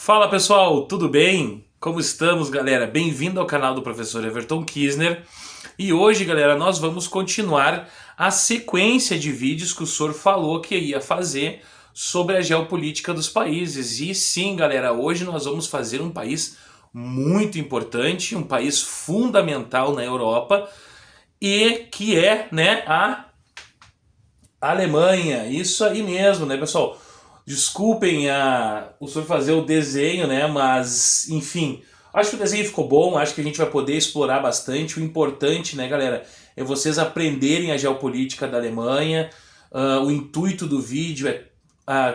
Fala pessoal, tudo bem? Como estamos, galera? Bem-vindo ao canal do professor Everton Kisner. E hoje, galera, nós vamos continuar a sequência de vídeos que o senhor falou que ia fazer sobre a geopolítica dos países. E sim, galera, hoje nós vamos fazer um país muito importante, um país fundamental na Europa e que é, né, a Alemanha. Isso aí mesmo, né, pessoal? Desculpem o senhor fazer o desenho, né? Mas, enfim, acho que o desenho ficou bom, acho que a gente vai poder explorar bastante. O importante, né, galera, é vocês aprenderem a geopolítica da Alemanha. O intuito do vídeo é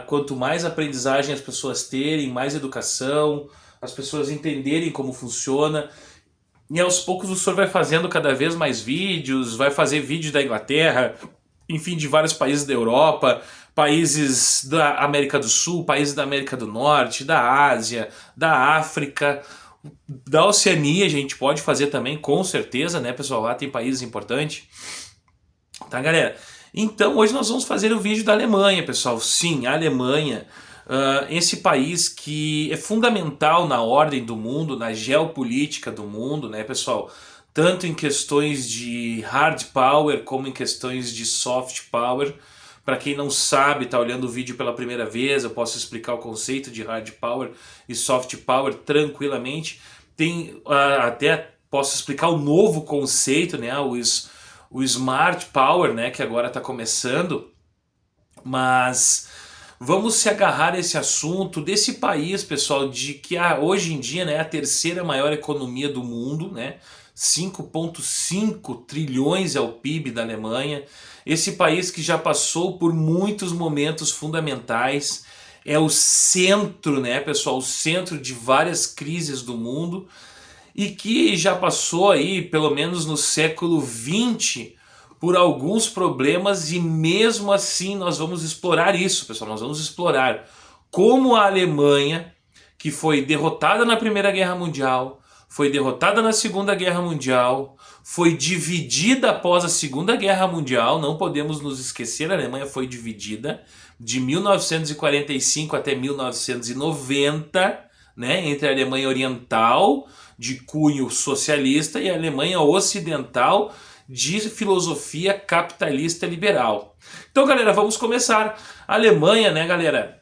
quanto mais aprendizagem as pessoas terem, mais educação, as pessoas entenderem como funciona. E aos poucos o senhor vai fazendo cada vez mais vídeos, vai fazer vídeo da Inglaterra, enfim, de vários países da Europa, países da América do Sul, países da América do Norte, da Ásia, da África, da Oceania a gente pode fazer também, com certeza, né, pessoal? Lá tem países importantes. Tá, galera? Então, hoje nós vamos fazer o vídeo da Alemanha, pessoal. Sim, a Alemanha, esse país que é fundamental na ordem do mundo, na geopolítica do mundo, né, pessoal? Tanto em questões de hard power como em questões de soft power. Para quem não sabe, está olhando o vídeo pela primeira vez, eu posso explicar o conceito de hard power e soft power tranquilamente. Até posso explicar o novo conceito, né, o smart power, né, que agora está começando. Mas vamos se agarrar a esse assunto desse país, pessoal, de que hoje em dia, né, é a terceira maior economia do mundo, né? 5,5 trilhões é o PIB da Alemanha. Esse país que já passou por muitos momentos fundamentais, é o centro, né, pessoal, o centro de várias crises do mundo e que já passou aí, pelo menos no século XX, por alguns problemas e mesmo assim nós vamos explorar isso, pessoal. Nós vamos explorar como a Alemanha, que foi derrotada na Primeira Guerra Mundial, foi derrotada na Segunda Guerra Mundial, foi dividida após a Segunda Guerra Mundial, não podemos nos esquecer, a Alemanha foi dividida de 1945 até 1990, né, entre a Alemanha Oriental, de cunho socialista, e a Alemanha Ocidental, de filosofia capitalista liberal. Então, galera, vamos começar. A Alemanha, né, galera?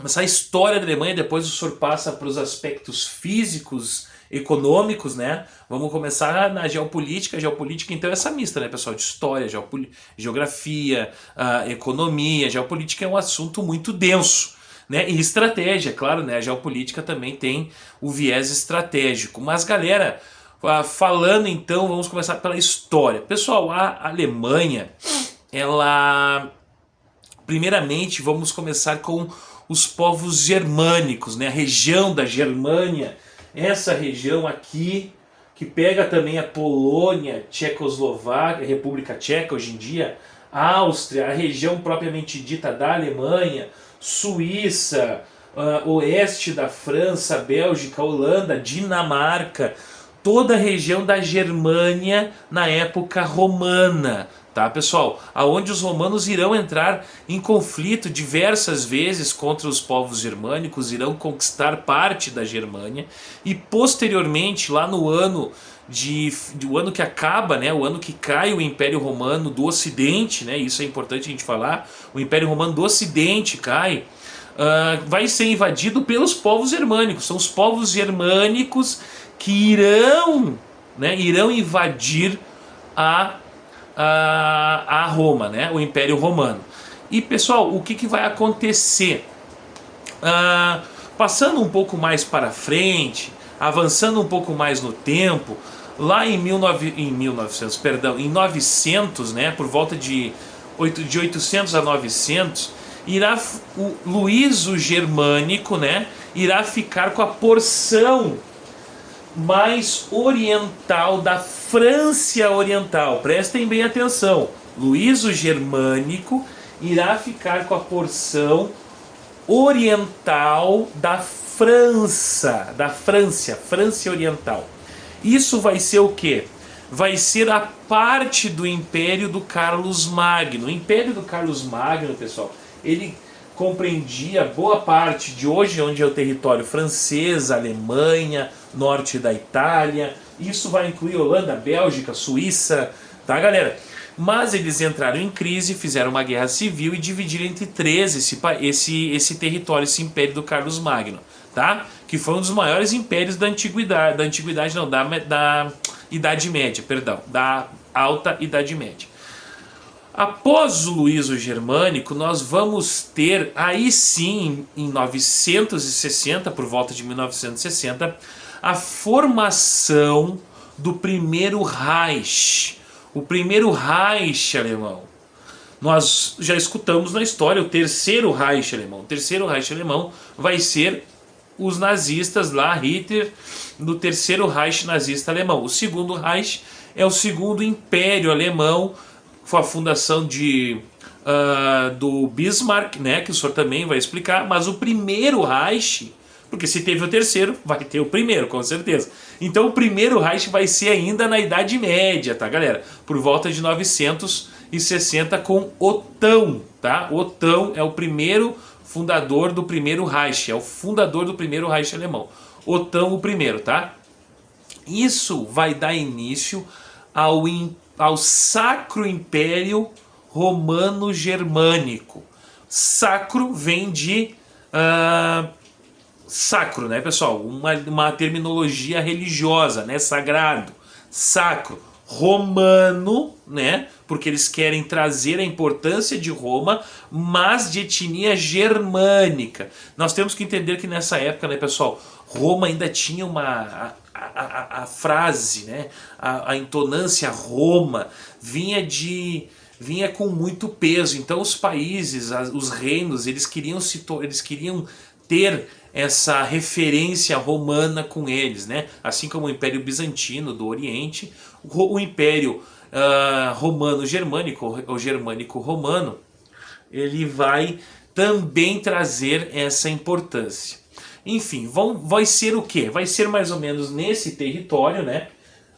Essa história da Alemanha, depois o senhor passa para os aspectos físicos, econômicos, né? Vamos começar na geopolítica. A geopolítica, então, é essa mista, né, pessoal? De história, geografia, economia. Geopolítica é um assunto muito denso, né? E estratégia, claro, né? A geopolítica também tem o viés estratégico. Mas, galera, falando então, vamos começar pela história. Pessoal, a Alemanha, ela... Primeiramente, vamos começar com os povos germânicos, né? A região da Germânia, essa região aqui, que pega também a Polônia, Tchecoslováquia, República Tcheca hoje em dia, Áustria, a região propriamente dita da Alemanha, Suíça, oeste da França, Bélgica, Holanda, Dinamarca, toda a região da Germânia na época romana, tá, pessoal? Aonde os romanos irão entrar em conflito diversas vezes contra os povos germânicos, irão conquistar parte da Germânia e posteriormente, lá no ano o ano que acaba, né, o ano que cai o Império Romano do Ocidente, né, isso é importante a gente falar, o Império Romano do Ocidente cai, vai ser invadido pelos povos germânicos. São os povos germânicos que irão invadir a Roma, né? O Império Romano. E pessoal, o que vai acontecer? Passando um pouco mais para frente, avançando um pouco mais no tempo, lá em 900, né? Por volta de 800 a 900, o Luís o Germânico, né? Irá ficar com a porção mais oriental da França Oriental. Prestem bem atenção. Luís o Germânico irá ficar com a porção oriental da França, França Oriental. Isso vai ser o quê? Vai ser a parte do Império do Carlos Magno. O Império do Carlos Magno, pessoal, ele compreendia boa parte de hoje, onde é o território francês, Alemanha, norte da Itália. Isso vai incluir Holanda, Bélgica, Suíça, tá, galera? Mas eles entraram em crise, fizeram uma guerra civil e dividiram entre três esse território, esse império do Carlos Magno, tá? Que foi um dos maiores impérios da antiguidade não, da Idade Média, perdão, da Alta Idade Média. Após o Luís o Germânico, nós vamos ter, aí sim, em 960, por volta de 1960, a formação do primeiro Reich. O primeiro Reich alemão. Nós já escutamos na história o terceiro Reich alemão. O terceiro Reich alemão vai ser os nazistas lá, Hitler, no terceiro Reich nazista alemão. O segundo Reich é o segundo império alemão, foi a fundação do Bismarck, né, que o senhor também vai explicar, mas o primeiro Reich, porque se teve o terceiro, vai ter o primeiro, com certeza. Então o primeiro Reich vai ser ainda na Idade Média, tá, galera? Por volta de 960 com Otão, tá? Otão é o primeiro fundador do primeiro Reich, é o fundador do primeiro Reich alemão. Otão o primeiro, tá? Isso vai dar início ao Sacro Império Romano-Germânico. Sacro vem de sacro, né, pessoal? Uma terminologia religiosa, né? Sagrado. Sacro. Romano, né? Porque eles querem trazer a importância de Roma, mas de etnia germânica. Nós temos que entender que nessa época, né, pessoal, Roma ainda tinha a frase, né? A entonância Roma vinha com muito peso. Então os países, os reinos, eles queriam ter essa referência romana com eles, né? Assim como o Império Bizantino do Oriente, o Império Romano-Germânico, o Germânico-Romano, ele vai também trazer essa importância. Enfim, vai ser o quê? Vai ser mais ou menos nesse território, né?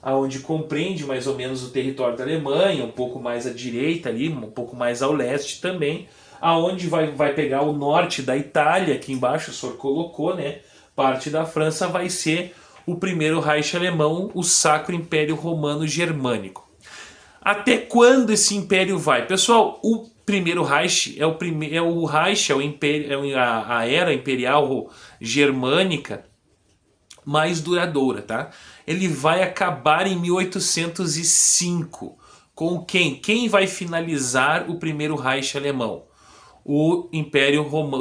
Onde compreende mais ou menos o território da Alemanha, um pouco mais à direita ali, um pouco mais ao leste também, aonde vai pegar o norte da Itália, aqui embaixo o senhor colocou, né? Parte da França vai ser o primeiro Reich alemão, o Sacro Império Romano Germânico. Até quando esse império vai? Pessoal, o primeiro Reich a era imperial germânica mais duradoura, tá? Ele vai acabar em 1805. Com quem? Quem vai finalizar o primeiro Reich alemão? O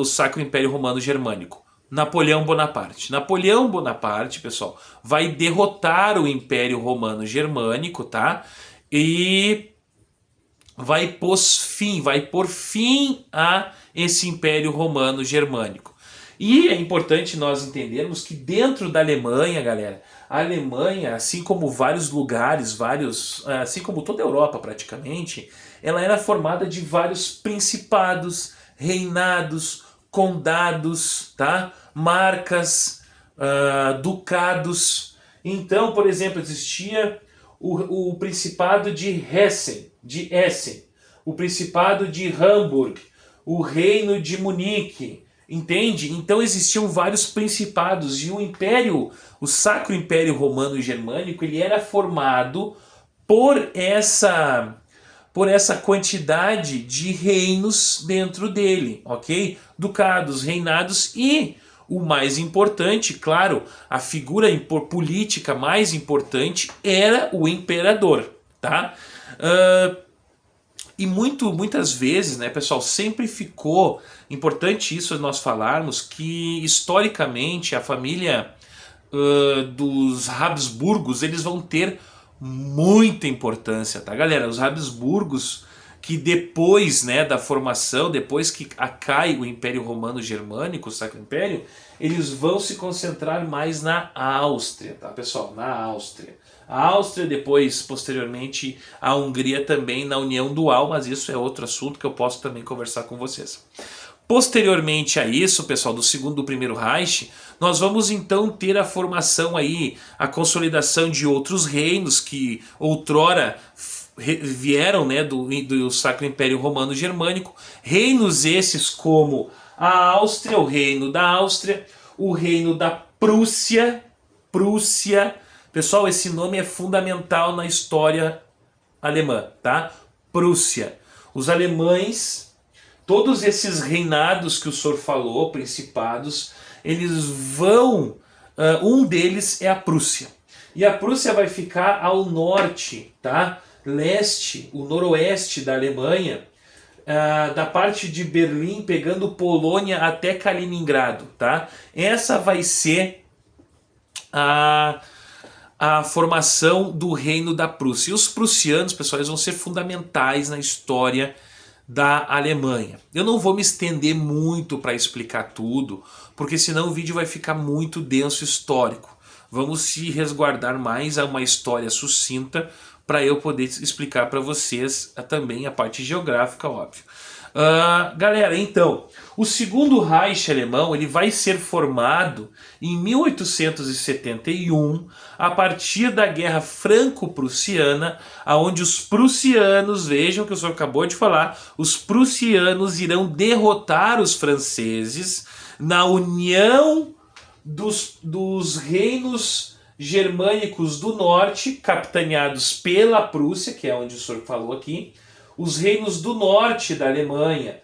Sacro Império Romano Germânico. Napoleão Bonaparte. Napoleão Bonaparte, pessoal, vai derrotar o Império Romano Germânico, tá? E vai pôr fim a esse Império Romano Germânico. E é importante nós entendermos que dentro da Alemanha, galera, a Alemanha, assim como vários lugares, assim como toda a Europa praticamente, ela era formada de vários principados, reinados, condados, tá? Marcas, ducados. Então, por exemplo, existia o Principado de Essen, o Principado de Hamburg, o Reino de Munique, entende? Então existiam vários principados e o Sacro Império Romano e Germânico, ele era formado por essa quantidade de reinos dentro dele, ok? Ducados, reinados e, o mais importante, claro, a figura política mais importante era o imperador, tá? E muitas vezes, né, pessoal, sempre ficou importante isso nós falarmos que, historicamente, a família dos Habsburgos, eles vão ter muita importância, tá, galera? Os Habsburgos, que depois, né, da formação, depois que cai o Império Romano Germânico, o Sacro Império, eles vão se concentrar mais na Áustria, tá, pessoal? Na Áustria. A Áustria, depois, posteriormente, a Hungria também na União Dual, mas isso é outro assunto que eu posso também conversar com vocês. Posteriormente a isso, pessoal, do primeiro Reich, nós vamos então ter a formação aí, a consolidação de outros reinos que outrora vieram, né, do Sacro Império Romano Germânico, reinos esses como A Áustria, o reino da Áustria, o reino da Prússia. Prússia. Pessoal, esse nome é fundamental na história alemã, tá? Prússia. Os alemães, todos esses reinados que o senhor falou, principados, eles vão... um deles é a Prússia. E a Prússia vai ficar ao norte, tá? Leste, o noroeste da Alemanha, da parte de Berlim, pegando Polônia até Kaliningrado, tá? Essa vai ser a formação do reino da Prússia. E os prussianos, pessoal, eles vão ser fundamentais na história da Alemanha. Eu não vou me estender muito para explicar tudo, porque senão o vídeo vai ficar muito denso histórico. Vamos se resguardar mais a uma história sucinta para eu poder explicar para vocês também a parte geográfica, óbvio. Galera, então, o segundo Reich alemão ele vai ser formado em 1871 a partir da Guerra Franco-Prussiana, onde os prussianos, vejam que o senhor acabou de falar, os prussianos irão derrotar os franceses na união dos reinos germânicos do norte, capitaneados pela Prússia, que é onde o senhor falou aqui, os reinos do norte da Alemanha,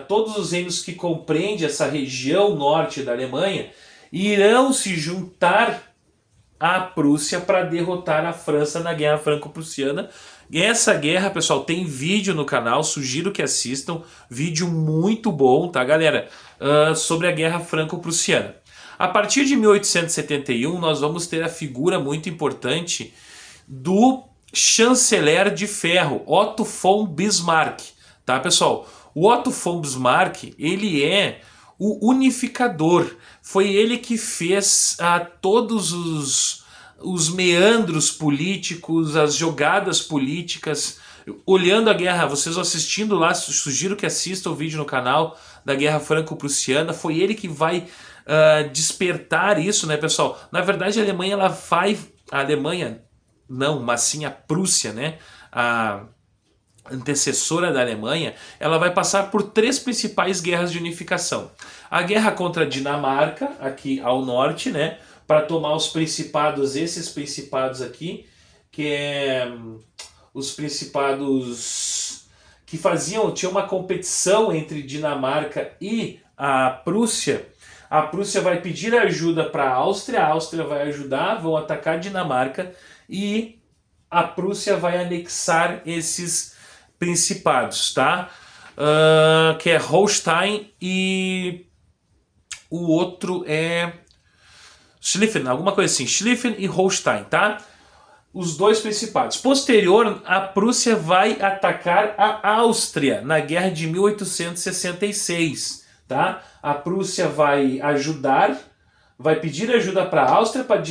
todos os reinos que compreendem essa região norte da Alemanha, irão se juntar à Prússia para derrotar a França na Guerra Franco-Prussiana. Essa guerra, pessoal, tem vídeo no canal, sugiro que assistam, vídeo muito bom, tá, galera? Sobre a Guerra Franco-Prussiana. A partir de 1871, nós vamos ter a figura muito importante do chanceler de ferro, Otto von Bismarck, tá, pessoal? O Otto von Bismarck, ele é o unificador, foi ele que fez todos os meandros políticos, as jogadas políticas, olhando a guerra, vocês assistindo lá, sugiro que assistam o vídeo no canal da Guerra Franco-Prussiana, foi ele que vai despertar isso, né, pessoal? Na verdade, a Alemanha, não, mas sim a Prússia, né? A antecessora da Alemanha, ela vai passar por 3 principais guerras de unificação. A guerra contra a Dinamarca, aqui ao norte, né? Para tomar os principados, esses principados aqui, que é os principados que tinha uma competição entre Dinamarca e a Prússia. A Prússia vai pedir ajuda para a Áustria vai ajudar, vão atacar a Dinamarca e a Prússia vai anexar esses principados, tá? Que é Holstein e o outro é Schleswig, alguma coisa assim, Schleswig e Holstein, tá? Os 2 principados. Posterior, a Prússia vai atacar a Áustria na Guerra de 1866, tá? A Prússia vai pedir ajuda para a Áustria para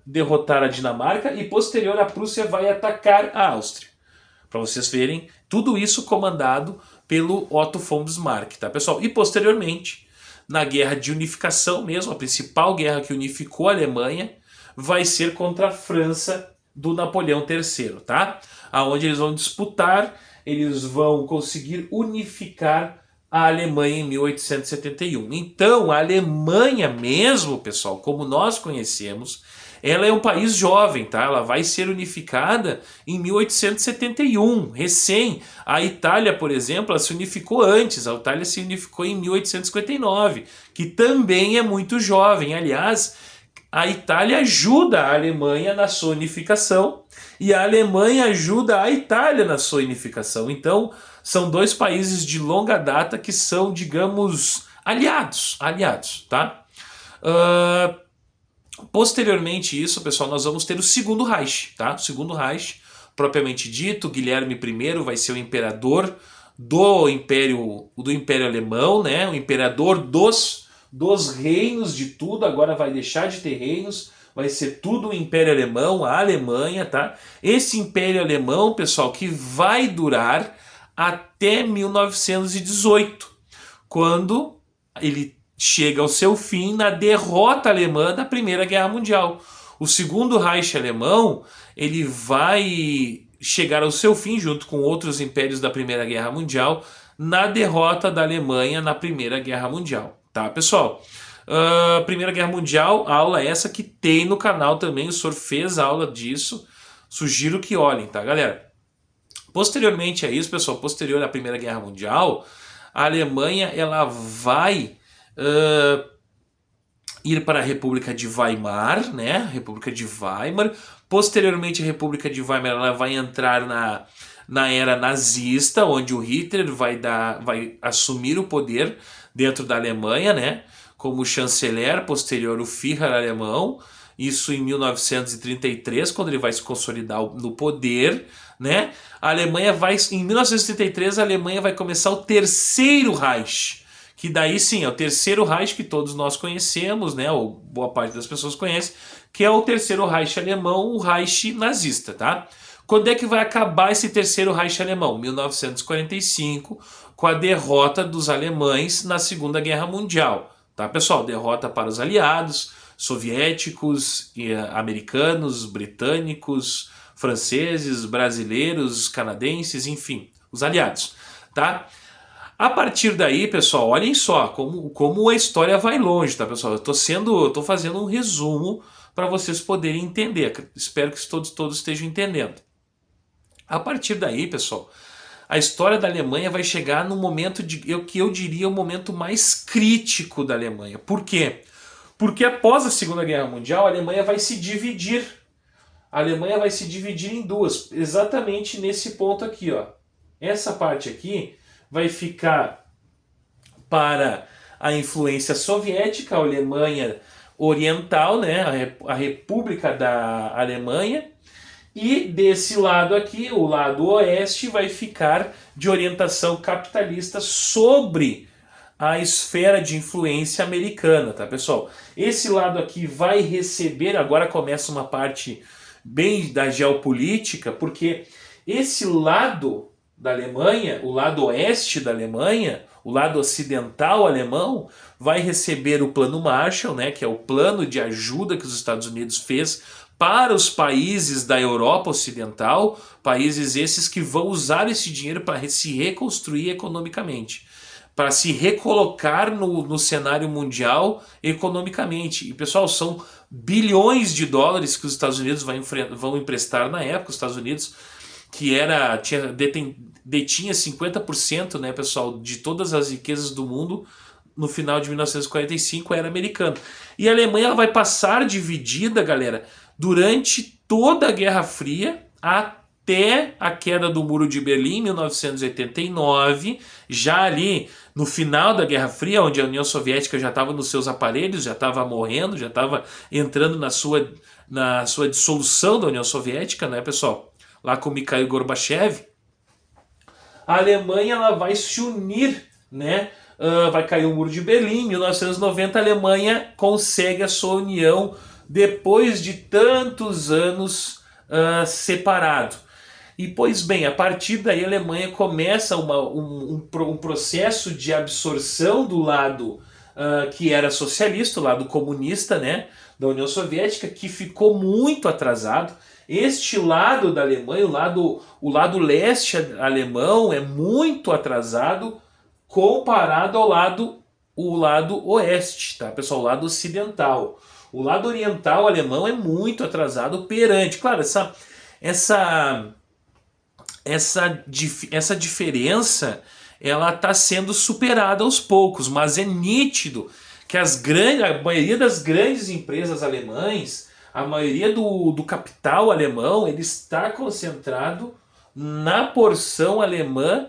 derrotar a Dinamarca e posterior a Prússia vai atacar a Áustria. Para vocês verem, tudo isso comandado pelo Otto von Bismarck, tá, pessoal? E posteriormente, na Guerra de Unificação mesmo, a principal guerra que unificou a Alemanha, vai ser contra a França do Napoleão III, tá? Aonde eles vão disputar, eles vão conseguir unificar a Alemanha em 1871. Então, a Alemanha mesmo, pessoal, como nós conhecemos, ela é um país jovem, tá? Ela vai ser unificada em 1871, recém. A Itália, por exemplo, ela se unificou antes. A Itália se unificou em 1859, que também é muito jovem. Aliás, a Itália ajuda a Alemanha na sua unificação e a Alemanha ajuda a Itália na sua unificação. Então, são 2 países de longa data que são, digamos, aliados, tá? Posteriormente isso, pessoal, nós vamos ter o segundo Reich, tá? O segundo Reich, propriamente dito, Guilherme I vai ser o imperador do Império Alemão, né? O imperador dos reinos de tudo, agora vai deixar de ter reinos, vai ser tudo o Império Alemão, a Alemanha, tá? Esse Império Alemão, pessoal, que vai durar até 1918, quando ele chega ao seu fim na derrota alemã da Primeira Guerra Mundial. O segundo Reich alemão, ele vai chegar ao seu fim junto com outros impérios da Primeira Guerra Mundial na derrota da Alemanha na Primeira Guerra Mundial, tá, pessoal? Primeira Guerra Mundial, aula essa que tem no canal também, o senhor fez aula disso, sugiro que olhem, tá, galera? Posteriormente a isso, pessoal, posterior à Primeira Guerra Mundial, a Alemanha ela vai ir para a República de Weimar, né? República de Weimar. Posteriormente, a República de Weimar ela vai entrar na era nazista, onde o Hitler vai assumir o poder dentro da Alemanha, né? Como chanceler, posterior o Führer alemão. Isso em 1933, quando ele vai se consolidar no poder, né? A Alemanha em 1933, a Alemanha vai começar o Terceiro Reich, que daí sim é o Terceiro Reich que todos nós conhecemos, né? Ou boa parte das pessoas conhece, que é o Terceiro Reich alemão, o Reich nazista, tá? Quando é que vai acabar esse Terceiro Reich alemão? 1945, com a derrota dos alemães na Segunda Guerra Mundial, tá, pessoal? Derrota para os aliados, soviéticos, americanos, britânicos, franceses, brasileiros, canadenses, enfim, os aliados, tá? A partir daí, pessoal, olhem só como a história vai longe, tá, pessoal? Eu tô fazendo um resumo para vocês poderem entender. Espero que todos estejam entendendo. A partir daí, pessoal, a história da Alemanha vai chegar no momento que eu diria o momento mais crítico da Alemanha. Por quê? Porque após a Segunda Guerra Mundial, a Alemanha vai se dividir. A Alemanha vai se dividir em duas, exatamente nesse ponto aqui, ó. Essa parte aqui vai ficar para a influência soviética, a Alemanha Oriental, né, a República da Alemanha, e desse lado aqui, o lado oeste, vai ficar de orientação capitalista sobre a esfera de influência americana, tá, pessoal? Esse lado aqui vai receber, agora começa uma parte bem da geopolítica, porque esse lado da Alemanha, o lado oeste da Alemanha, o lado ocidental alemão, vai receber o Plano Marshall, né, que é o plano de ajuda que os Estados Unidos fez para os países da Europa Ocidental, países esses que vão usar esse dinheiro para se reconstruir economicamente, para se recolocar no cenário mundial economicamente. E, pessoal, são bilhões de dólares que os Estados Unidos vão emprestar na época. Os Estados Unidos, que detinha 50%, né, pessoal, de todas as riquezas do mundo, no final de 1945 era americano. E a Alemanha ela vai passar dividida, galera, durante toda a Guerra Fria, até a queda do Muro de Berlim em 1989, já ali no final da Guerra Fria, onde a União Soviética já estava nos seus aparelhos, já estava morrendo, já estava entrando na sua dissolução da União Soviética, né, pessoal? Lá com Mikhail Gorbachev, a Alemanha ela vai se unir, né? Vai cair o Muro de Berlim, em 1990 a Alemanha consegue a sua união depois de tantos anos separado. E pois bem, a partir daí a Alemanha começa um processo de absorção do lado que era socialista, o lado comunista, né, da União Soviética, que ficou muito atrasado. Este lado da Alemanha, o lado leste alemão, é muito atrasado comparado ao lado oeste, tá, pessoal? O lado ocidental. O lado oriental alemão é muito atrasado perante. Claro, essa diferença ela está sendo superada aos poucos, mas é nítido que a maioria das grandes empresas alemãs, a maioria do capital alemão, ele está concentrado na porção alemã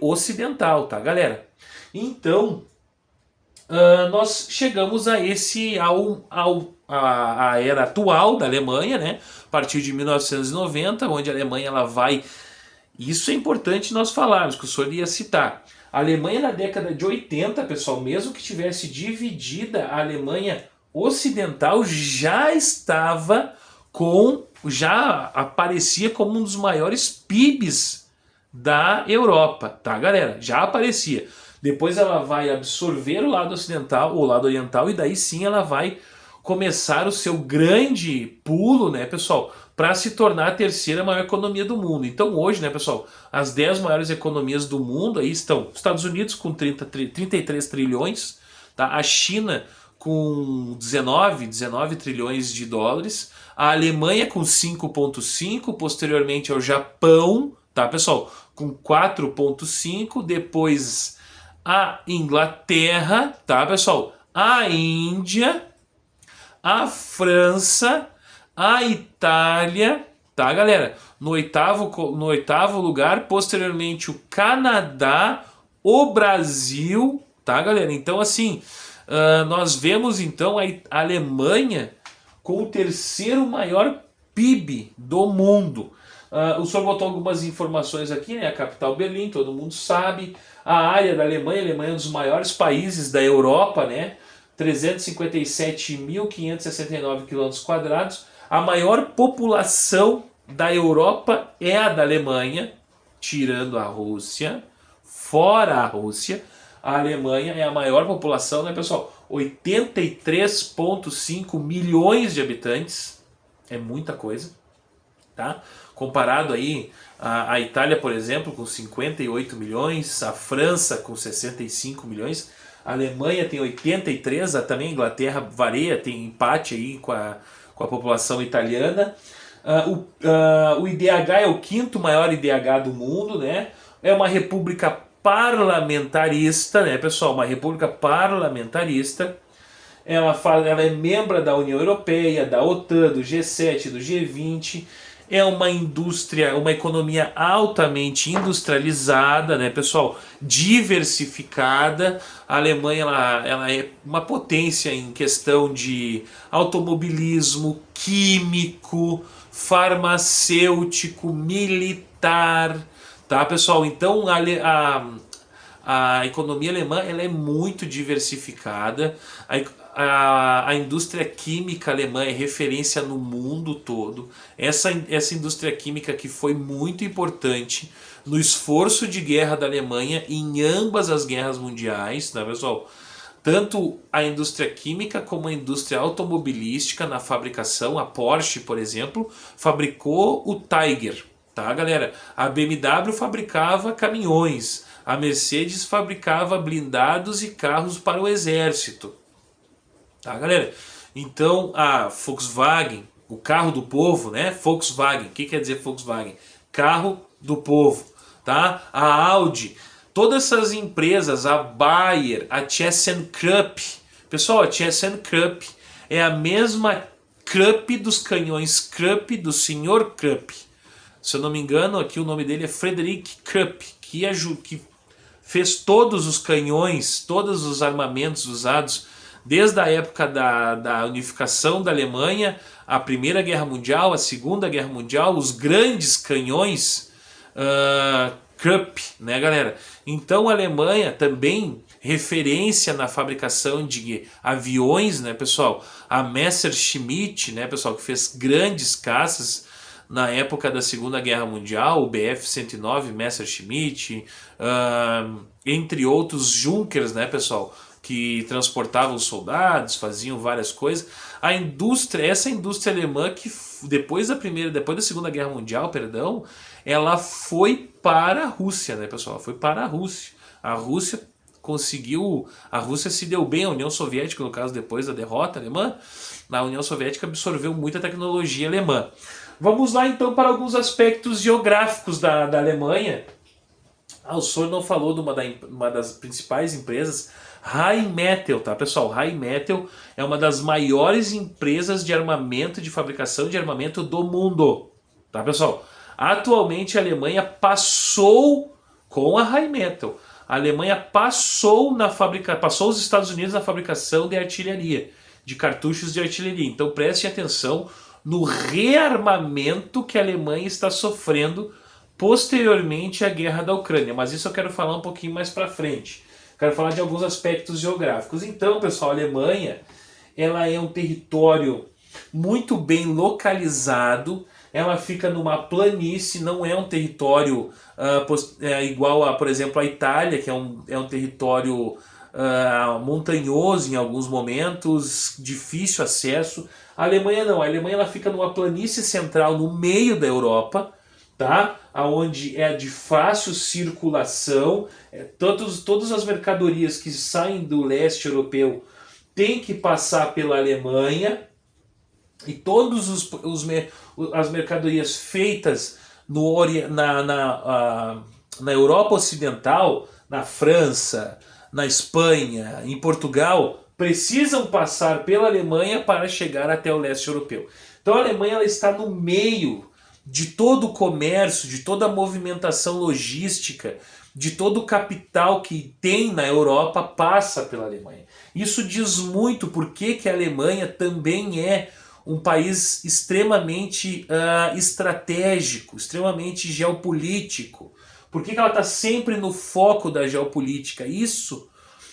ocidental, tá, galera? Então, nós chegamos a a era atual da Alemanha, né? A partir de 1990, onde a Alemanha ela vai... Isso é importante nós falarmos, que o senhor ia citar. A Alemanha na década de 80, pessoal, mesmo que tivesse dividida, a Alemanha ocidental já aparecia como um dos maiores PIBs da Europa, tá, galera? Já aparecia. Depois ela vai absorver o lado ocidental, o lado oriental, e daí sim ela vai começar o seu grande pulo, né, pessoal, para se tornar a terceira maior economia do mundo. Então hoje, né, pessoal, as 10 maiores economias do mundo aí estão Estados Unidos com 33 trilhões, tá? A China com 19 trilhões de dólares, a Alemanha com 5,5, posteriormente ao Japão, tá, pessoal, com 4,5, depois a Inglaterra, tá, pessoal, a Índia, a França, a Itália, tá, galera? No oitavo lugar, posteriormente o Canadá, o Brasil, tá, galera? Então, assim, nós vemos então a Alemanha com o terceiro maior PIB do mundo. O senhor botou algumas informações aqui, né? A capital Berlim, todo mundo sabe. A área da Alemanha, a Alemanha é um dos maiores países da Europa, né? 357.569 km². A maior população da Europa é a da Alemanha, tirando a Rússia. Fora a Rússia, a Alemanha é a maior população, né, pessoal? 83,5 milhões de habitantes. É muita coisa, tá? Comparado aí a Itália, por exemplo, com 58 milhões, a França com 65 milhões, a Alemanha tem 83, também a Inglaterra varia, tem empate aí com a população italiana. O IDH é o quinto maior IDH do mundo, né? É uma república parlamentarista, né, pessoal? Uma república parlamentarista. Ela é membro da União Europeia, da OTAN, do G7, do G20. É uma indústria, uma economia altamente industrializada, né, pessoal? Diversificada. A Alemanha ela é uma potência em questão de automobilismo, químico, farmacêutico, militar, tá, pessoal? Então a economia alemã ela é muito diversificada. A indústria química alemã é referência no mundo todo. Essa indústria química que foi muito importante no esforço de guerra da Alemanha em ambas as guerras mundiais, tá, pessoal? Tanto a indústria química como a indústria automobilística na fabricação. A Porsche, por exemplo, fabricou o Tiger, tá, galera? A BMW fabricava caminhões. A Mercedes fabricava blindados e carros para o exército. Tá, galera? Então a Volkswagen, o carro do povo, né? Volkswagen, o que quer dizer Volkswagen? Carro do povo, tá? A Audi, todas essas empresas, a Bayer, a ThyssenKrupp. Pessoal, a ThyssenKrupp é a mesma Krupp dos canhões Krupp do Sr. Krupp. Se eu não me engano, aqui o nome dele é Frederick Krupp, que fez todos os canhões, todos os armamentos usados desde a época da unificação da Alemanha, a Primeira Guerra Mundial, a Segunda Guerra Mundial, os grandes canhões Krupp, né, galera? Então a Alemanha também referência na fabricação de aviões, né, pessoal? A Messerschmitt, né, pessoal, que fez grandes caças na época da Segunda Guerra Mundial, o Bf-109 Messerschmitt, entre outros Junkers, né, pessoal, que transportavam soldados, faziam várias coisas. Essa indústria alemã que depois da Segunda Guerra Mundial, perdão, ela foi para a Rússia, né, pessoal? Foi para a Rússia. A Rússia se deu bem, a União Soviética, no caso, depois da derrota alemã, a União Soviética absorveu muita tecnologia alemã. Vamos lá então para alguns aspectos geográficos da Alemanha. O senhor não falou de uma das principais empresas, Rheinmetall, tá, pessoal? Rheinmetall é uma das maiores empresas de armamento, de fabricação de armamento do mundo, tá, pessoal? Atualmente a Alemanha passou com a Rheinmetall. A Alemanha passou os Estados Unidos na fabricação de artilharia, de cartuchos de artilharia. Então preste atenção no rearmamento que a Alemanha está sofrendo posteriormente à guerra da Ucrânia. Mas isso eu quero falar um pouquinho mais para frente. Quero falar de alguns aspectos geográficos. Então, pessoal, a Alemanha ela é um território muito bem localizado. Ela fica numa planície, não é um território igual a, por exemplo, a Itália, que é um território montanhoso em alguns momentos, difícil acesso. A Alemanha não, a Alemanha ela fica numa planície central no meio da Europa, tá? Onde é de fácil circulação, todas as mercadorias que saem do leste europeu têm que passar pela Alemanha, e todas as mercadorias feitas na Europa Ocidental, na França, na Espanha, em Portugal, precisam passar pela Alemanha para chegar até o leste europeu. Então a Alemanha ela está no meio de todo o comércio, de toda a movimentação logística, de todo o capital que tem na Europa passa pela Alemanha. Isso diz muito porque a Alemanha também é um país extremamente estratégico, extremamente geopolítico. Por que ela está sempre no foco da geopolítica? Isso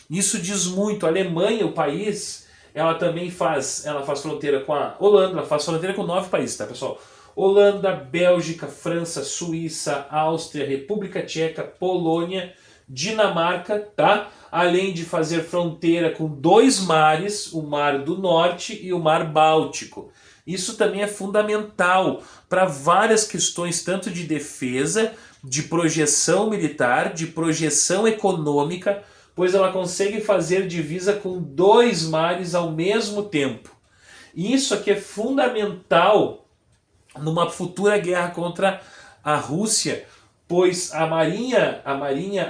diz muito. A Alemanha, o país, ela faz fronteira com a Holanda, ela faz fronteira com 9 países, tá, pessoal? Holanda, Bélgica, França, Suíça, Áustria, República Tcheca, Polônia, Dinamarca, tá? Além de fazer fronteira com 2 mares, o Mar do Norte e o Mar Báltico. Isso também é fundamental para várias questões, tanto de defesa, de projeção militar, de projeção econômica, pois ela consegue fazer divisa com 2 mares ao mesmo tempo. E isso aqui é fundamental numa futura guerra contra a Rússia, pois a marinha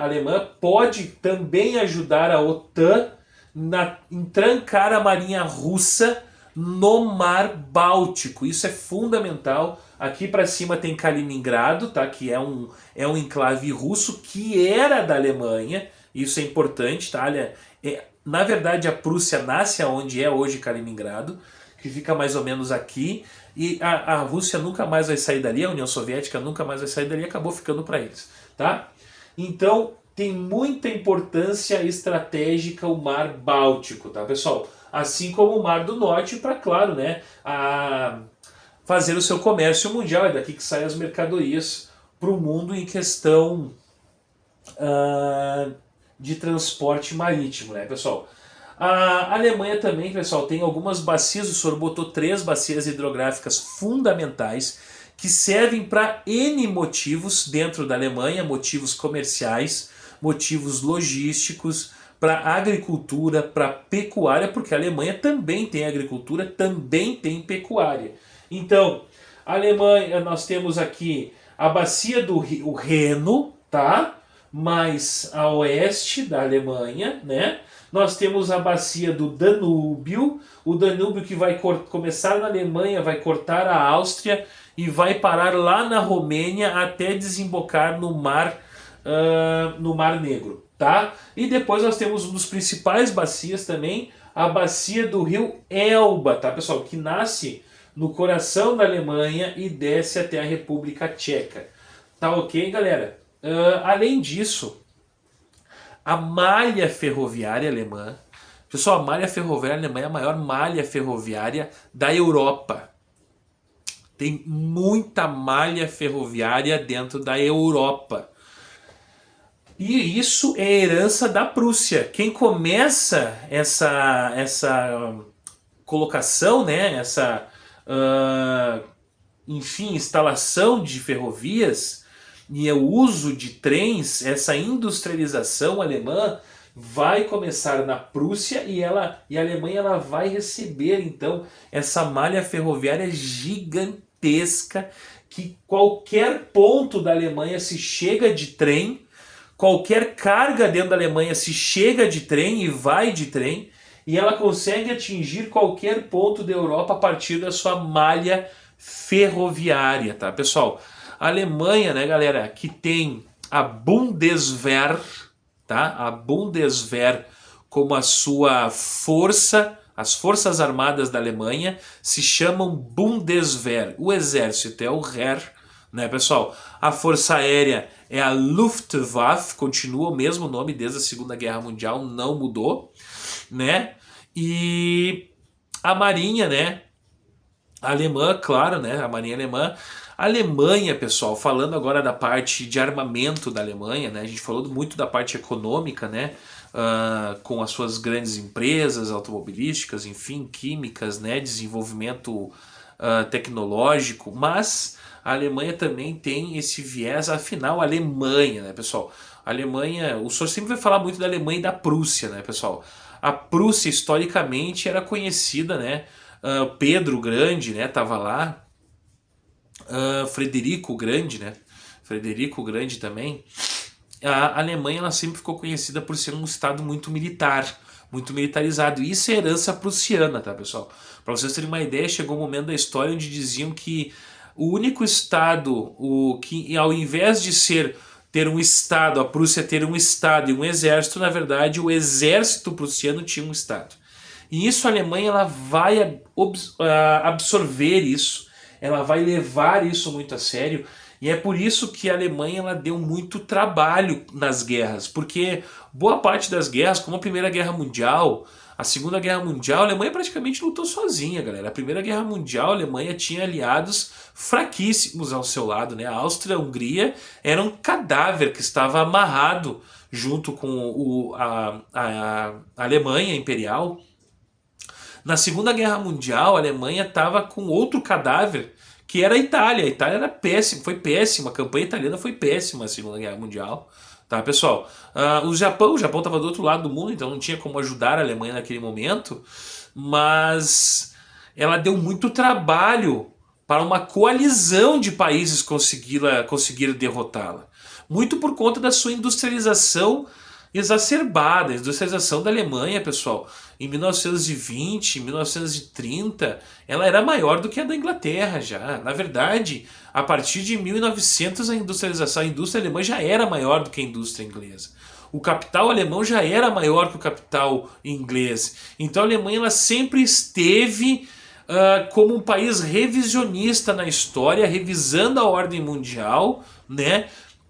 alemã pode também ajudar a OTAN em trancar a marinha russa no Mar Báltico. Isso é fundamental. Aqui para cima tem Kaliningrado, tá? Que é um enclave russo que era da Alemanha. Isso é importante, tá? Na verdade, a Prússia nasce onde é hoje Kaliningrado, que fica mais ou menos aqui, e a Rússia nunca mais vai sair dali, a União Soviética nunca mais vai sair dali, acabou ficando para eles, tá? Então, tem muita importância estratégica o Mar Báltico, tá, pessoal? Assim como o Mar do Norte, para, claro, né, fazer o seu comércio mundial, é daqui que saem as mercadorias para o mundo em questão de transporte marítimo, né, pessoal? A Alemanha também, pessoal, tem algumas bacias, o senhor botou 3 bacias hidrográficas fundamentais que servem para N motivos dentro da Alemanha, motivos comerciais, motivos logísticos, para agricultura, para pecuária, porque a Alemanha também tem agricultura, também tem pecuária. Então, a Alemanha, nós temos aqui a bacia do Reno, tá? Mais a oeste da Alemanha, né? Nós temos a bacia do Danúbio, o Danúbio que vai começar na Alemanha, vai cortar a Áustria e vai parar lá na Romênia até desembocar no Mar Negro, tá? E depois nós temos um dos principais bacias também, a bacia do rio Elba, tá, pessoal? Que nasce no coração da Alemanha e desce até a República Tcheca. Tá ok, galera? Além disso, a malha ferroviária alemã, pessoal, a malha ferroviária alemã é a maior malha ferroviária da Europa. Tem muita malha ferroviária dentro da Europa. E isso é herança da Prússia. Quem começa essa colocação, né, instalação de ferrovias e o uso de trens, essa industrialização alemã vai começar na Prússia e a Alemanha ela vai receber então essa malha ferroviária gigantesca que qualquer ponto da Alemanha se chega de trem, qualquer carga dentro da Alemanha se chega de trem e vai de trem, e ela consegue atingir qualquer ponto da Europa a partir da sua malha ferroviária, tá, pessoal? A Alemanha, né, galera, que tem a Bundeswehr, tá? A Bundeswehr como a sua força, as Forças Armadas da Alemanha se chamam Bundeswehr. O exército é o Heer, né, pessoal? A Força Aérea é a Luftwaffe, continua o mesmo nome desde a Segunda Guerra Mundial, não mudou, né? E a Marinha, né? Alemã, claro, né? A Marinha Alemã. A Alemanha, pessoal, falando agora da parte de armamento da Alemanha, né? A gente falou muito da parte econômica, né? com as suas grandes empresas automobilísticas, enfim, químicas, né, desenvolvimento tecnológico, mas a Alemanha também tem esse viés, afinal, a Alemanha, né, pessoal? A Alemanha, o senhor sempre vai falar muito da Alemanha e da Prússia, né, pessoal? A Prússia, historicamente, era conhecida, né? Pedro o Grande, né, tava lá. Frederico o Grande, né? Frederico o Grande também. A Alemanha, ela sempre ficou conhecida por ser um estado muito militar, muito militarizado. E isso é herança prussiana, tá, pessoal? Para vocês terem uma ideia, chegou um momento da história onde diziam que o único estado, que ao invés de ter um estado, a Prússia ter um estado e um exército, na verdade o exército prussiano tinha um estado. E isso a Alemanha, ela vai absorver isso, ela vai levar isso muito a sério, e é por isso que a Alemanha, ela deu muito trabalho nas guerras, porque boa parte das guerras, como a Primeira Guerra Mundial, a Segunda Guerra Mundial, a Alemanha praticamente lutou sozinha, galera. A Primeira Guerra Mundial, a Alemanha tinha aliados fraquíssimos ao seu lado, né? A Áustria, a Hungria era um cadáver que estava amarrado junto com a Alemanha Imperial. Na Segunda Guerra Mundial, a Alemanha estava com outro cadáver, que era a Itália. A Itália era péssima, foi péssima, a campanha italiana foi péssima na Segunda Guerra Mundial. Tá, pessoal? O Japão estava do outro lado do mundo, então não tinha como ajudar a Alemanha naquele momento, mas ela deu muito trabalho para uma coalizão de países conseguir derrotá-la. Muito por conta da sua industrialização exacerbada. A industrialização da Alemanha, pessoal, em 1920, 1930, ela era maior do que a da Inglaterra já. Na verdade, a partir de 1900 a indústria alemã já era maior do que a indústria inglesa. O capital alemão já era maior que o capital inglês. Então a Alemanha, ela sempre esteve como um país revisionista na história, revisando a ordem mundial, né,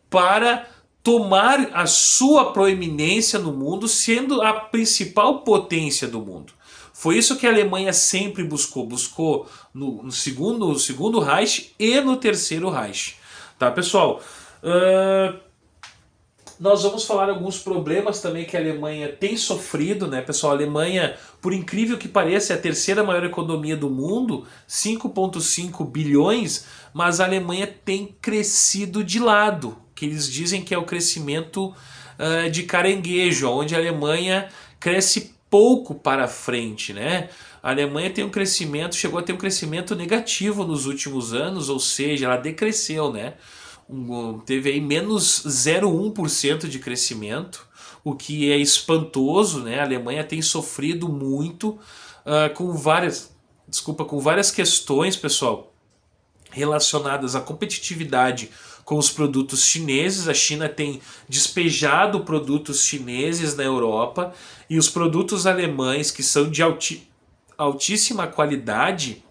para tomar a sua proeminência no mundo, sendo a principal potência do mundo. Foi isso que a Alemanha sempre buscou. Buscou no segundo Reich e no terceiro Reich. Tá, pessoal? Nós vamos falar alguns problemas também que a Alemanha tem sofrido, né, pessoal? A Alemanha, por incrível que pareça, é a terceira maior economia do mundo, 5,5 bilhões, mas a Alemanha tem crescido de lado, que eles dizem que é o crescimento de caranguejo, onde a Alemanha cresce pouco para frente, né? A Alemanha tem um crescimento, chegou a ter um crescimento negativo nos últimos anos, ou seja, ela decresceu, né? Teve aí menos 0,1% de crescimento, o que é espantoso, né? A Alemanha tem sofrido muito com várias questões, pessoal, relacionadas à competitividade com os produtos chineses. A China tem despejado produtos chineses na Europa e os produtos alemães, que são de altíssima qualidade,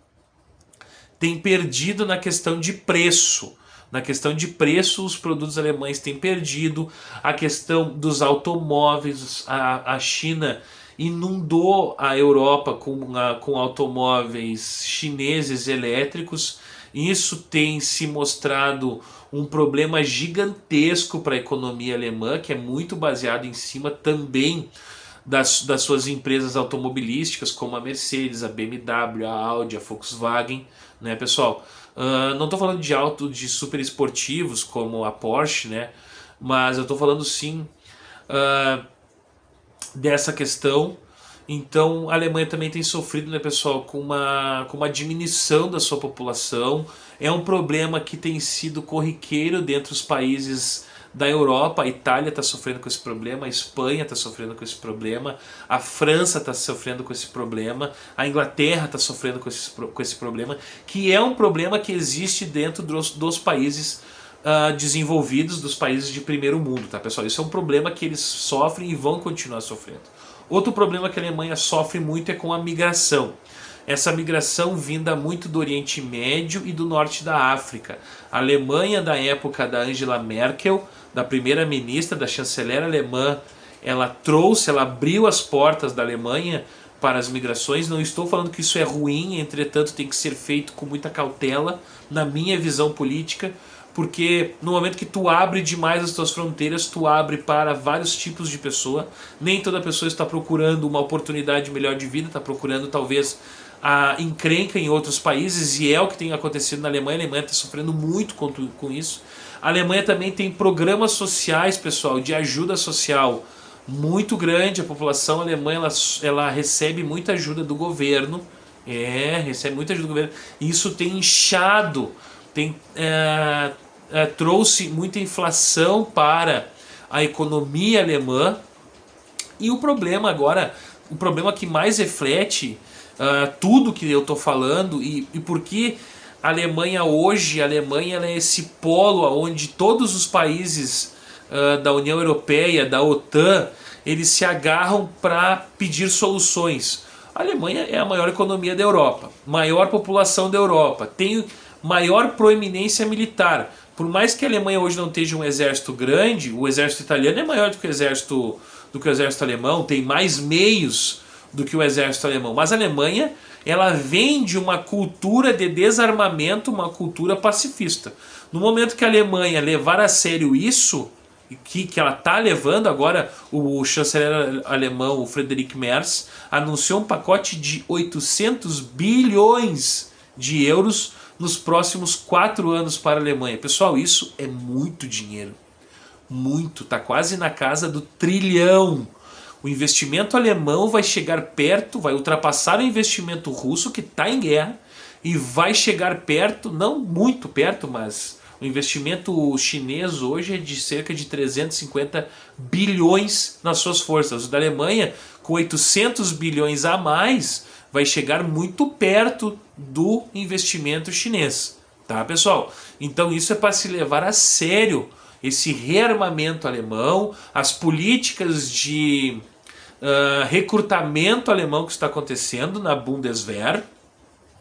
têm perdido na questão de preço. Na questão de preço, os produtos alemães têm perdido. A questão dos automóveis, a China inundou a Europa com automóveis chineses elétricos. Isso tem se mostrado um problema gigantesco para a economia alemã, que é muito baseado em cima também das suas empresas automobilísticas, como a Mercedes, a BMW, a Audi, a Volkswagen, né, pessoal? Não estou falando de super esportivos como a Porsche, né? Mas eu estou falando sim dessa questão. Então a Alemanha também tem sofrido, né, pessoal, com uma diminuição da sua população. É um problema que tem sido corriqueiro dentro dos países da Europa. A Itália está sofrendo com esse problema, a Espanha está sofrendo com esse problema, a França está sofrendo com esse problema, a Inglaterra está sofrendo com esse problema, que é um problema que existe dentro dos países desenvolvidos, dos países de primeiro mundo, tá, pessoal? Isso é um problema que eles sofrem e vão continuar sofrendo. Outro problema que a Alemanha sofre muito é com a migração. Essa migração vinda muito do Oriente Médio e do Norte da África. A Alemanha, da época da Angela Merkel, da primeira-ministra, da chanceler alemã, ela abriu as portas da Alemanha para as migrações. Não estou falando que isso é ruim, entretanto tem que ser feito com muita cautela, na minha visão política, porque no momento que tu abre demais as tuas fronteiras, tu abre para vários tipos de pessoa. Nem toda pessoa está procurando uma oportunidade melhor de vida, está procurando talvez a encrenca em outros países, e é o que tem acontecido na Alemanha. A Alemanha está sofrendo muito com isso. A Alemanha também tem programas sociais, pessoal, de ajuda social muito grande. A população alemã ela recebe muita ajuda do governo. Recebe muita ajuda do governo. E isso tem inchado, trouxe muita inflação para a economia alemã. E o problema agora, o problema que mais reflete tudo que eu estou falando, e porque a Alemanha hoje, ela é esse polo onde todos os países da União Europeia, da OTAN, eles se agarram para pedir soluções. A Alemanha é a maior economia da Europa, maior população da Europa, tem maior proeminência militar. Por mais que a Alemanha hoje não tenha um exército grande, o exército italiano é maior do que o exército alemão, tem mais meios do que o exército alemão. Mas a Alemanha, ela vem de uma cultura de desarmamento, uma cultura pacifista. No momento que a Alemanha levar a sério isso, que ela está levando agora, o chanceler alemão, o Friedrich Merz, anunciou um pacote de 800 bilhões de euros nos próximos 4 anos para a Alemanha. Pessoal, isso é muito dinheiro. Muito, tá quase na casa do trilhão. O investimento alemão vai chegar perto, vai ultrapassar o investimento russo, que está em guerra, e vai chegar perto, não muito perto, mas o investimento chinês hoje é de cerca de 350 bilhões nas suas forças. O da Alemanha, com 800 bilhões a mais, vai chegar muito perto do investimento chinês. Tá, pessoal? Então isso é para se levar a sério, esse rearmamento alemão, as políticas de recrutamento alemão que está acontecendo na Bundeswehr,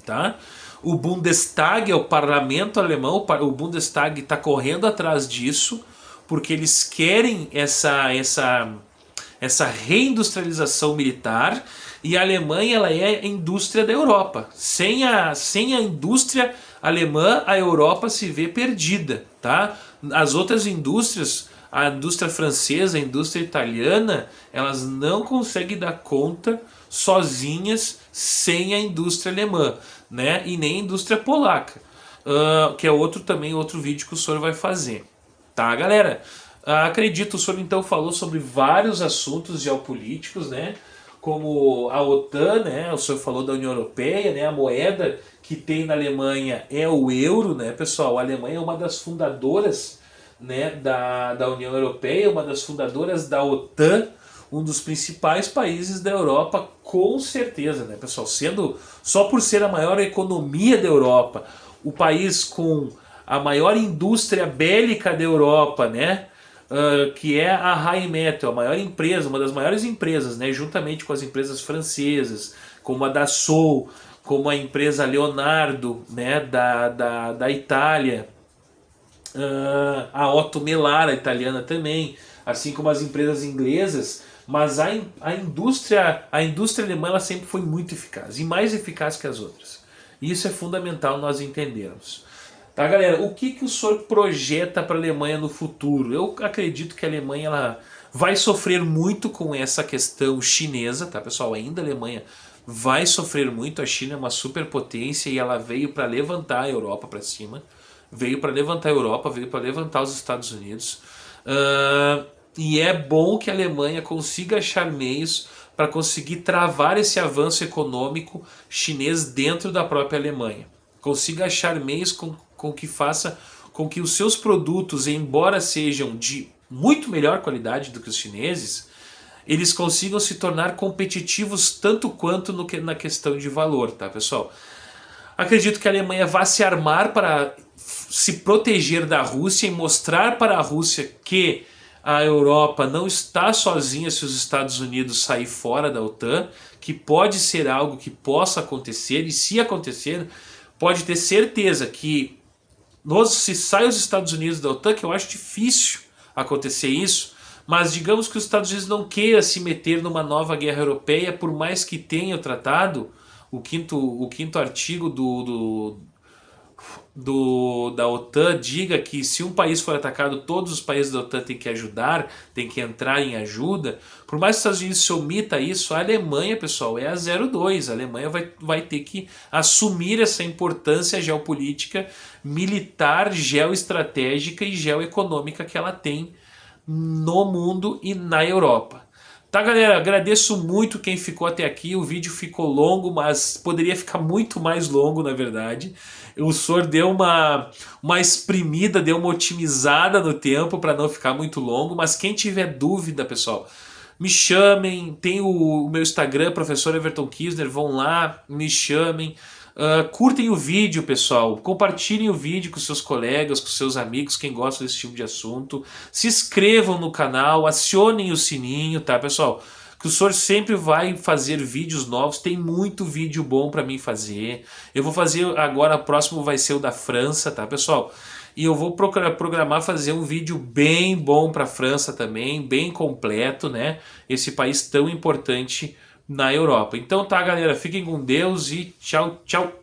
tá? O Bundestag é o parlamento alemão, o Bundestag está correndo atrás disso, porque eles querem essa reindustrialização militar, e a Alemanha ela é a indústria da Europa. Sem a indústria alemã, a Europa se vê perdida, tá? As outras indústrias, a indústria francesa, a indústria italiana, elas não conseguem dar conta sozinhas sem a indústria alemã, né? E nem a indústria polaca, que é outro vídeo que o senhor vai fazer, tá, galera? Acredito, o senhor então falou sobre vários assuntos geopolíticos, né? Como a OTAN, né? O senhor falou da União Europeia, né? A moeda que tem na Alemanha é o euro, né, pessoal? A Alemanha é uma das fundadoras, né, da União Europeia, uma das fundadoras da OTAN, um dos principais países da Europa, com certeza, né, pessoal? Só por ser a maior economia da Europa, o país com a maior indústria bélica da Europa, né, que é a Rheinmetall, a maior empresa, uma das maiores empresas, né, juntamente com as empresas francesas, como a Dassault, como a empresa Leonardo, né, da Itália, a Otto Melara italiana também, assim como as empresas inglesas. Mas a indústria alemã ela sempre foi muito eficaz, e mais eficaz que as outras. Isso é fundamental nós entendermos. Tá, galera? O que o senhor projeta para a Alemanha no futuro? Eu acredito que a Alemanha ela vai sofrer muito com essa questão chinesa, tá, pessoal? Ainda a Alemanha vai sofrer muito. A China é uma superpotência e ela veio para levantar a Europa para cima. Veio para levantar a Europa, veio para levantar os Estados Unidos. E é bom que a Alemanha consiga achar meios para conseguir travar esse avanço econômico chinês dentro da própria Alemanha. Consiga achar meios com que faça com que os seus produtos, embora sejam de muito melhor qualidade do que os chineses, eles consigam se tornar competitivos tanto quanto na questão de valor, tá, pessoal? Acredito que a Alemanha vai se armar para se proteger da Rússia e mostrar para a Rússia que a Europa não está sozinha se os Estados Unidos sair fora da OTAN, que pode ser algo que possa acontecer, e se acontecer, pode ter certeza que se sai os Estados Unidos da OTAN, que eu acho difícil acontecer isso, mas digamos que os Estados Unidos não queira se meter numa nova guerra europeia, por mais que tenha o tratado, o quinto artigo da OTAN diga que se um país for atacado, todos os países da OTAN têm que ajudar, têm que entrar em ajuda, por mais que os Estados Unidos se omita isso, a Alemanha, pessoal, é a 02. A Alemanha vai ter que assumir essa importância geopolítica, militar, geoestratégica e geoeconômica que ela tem no mundo e na Europa. Tá, galera? Agradeço muito quem ficou até aqui. O vídeo ficou longo, mas poderia ficar muito mais longo, na verdade. O Sor deu uma exprimida, deu uma otimizada no tempo para não ficar muito longo. Mas quem tiver dúvida, pessoal, me chamem. Tem o meu Instagram, Professor Everton Kisner. Vão lá, me chamem. Curtem o vídeo, pessoal. Compartilhem o vídeo com seus colegas, com seus amigos, quem gosta desse tipo de assunto. Se inscrevam no canal, acionem o sininho, tá, pessoal? Que o senhor sempre vai fazer vídeos novos. Tem muito vídeo bom para mim fazer. Eu vou fazer agora, o próximo vai ser o da França, tá, pessoal? E eu vou programar fazer um vídeo bem bom para a França também, bem completo, né? Esse país tão importante na Europa. Então tá, galera, fiquem com Deus e tchau, tchau.